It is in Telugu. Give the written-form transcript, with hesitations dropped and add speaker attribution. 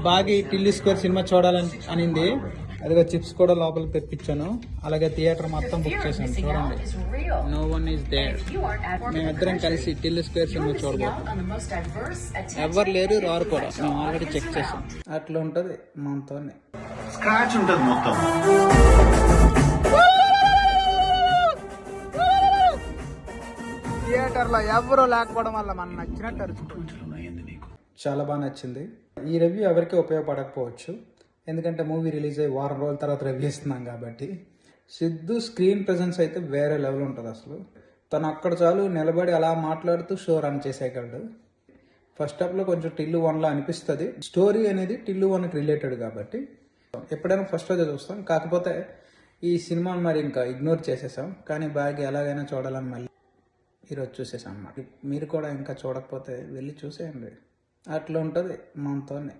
Speaker 1: బాగా ఈ టిల్లీ స్క్వేర్ సినిమా చూడాలని అనింది. అదిగో చిప్స్ కూడా లోపలికి తెప్పించాను. అలాగే థియేటర్ మొత్తం బుక్ చేశాను. చూడండి, నో వన్ ఈస్ దేర్. మేమిద్దరం కలిసి టిల్లీ స్క్వేర్ సినిమా చూడబోతున్నాం. ఎవరు లేరు, రారు కూడా. మేము ఆల్రెడీ చెక్ చేసాం. అట్లా ఉంటది మనతో.
Speaker 2: స్క్రాచ్ ఉంటది మొత్తం.
Speaker 1: థియేటర్ లో ఎవరు లేకపోవడం వల్ల మనం నచ్చినట్టు అరుచుకోవచ్చు. చాలా బాగా నచ్చింది. ఈ రివ్యూ ఎవరికి ఉపయోగపడకపోవచ్చు, ఎందుకంటే మూవీ రిలీజ్ అయ్యి వారం రోజుల తర్వాత రివ్యూ ఇస్తున్నాం కాబట్టి. సిద్ధు స్క్రీన్ ప్రెజెన్స్ అయితే వేరే లెవెల్ ఉంటుంది. అసలు తను అక్కడ చాలు నిలబడి అలా మాట్లాడుతూ షో రన్ చేసేయగలడు. ఫస్ట్ హాఫ్లో కొంచెం టిల్లు వన్లో అనిపిస్తుంది. స్టోరీ అనేది టిల్లు వన్కి రిలేటెడ్ కాబట్టి ఎప్పుడైనా ఫస్ట్ రోజే చూస్తాం. కాకపోతే ఈ సినిమాను మరి ఇంకా ఇగ్నోర్ చేసేసాం. కానీ బాగా ఎలాగైనా చూడాలని మళ్ళీ ఈరోజు చూసేసాం అన్నమాట. మీరు కూడా ఇంకా చూడకపోతే వెళ్ళి చూసేయండి. అట్లా ఉంటుంది మనతోనే.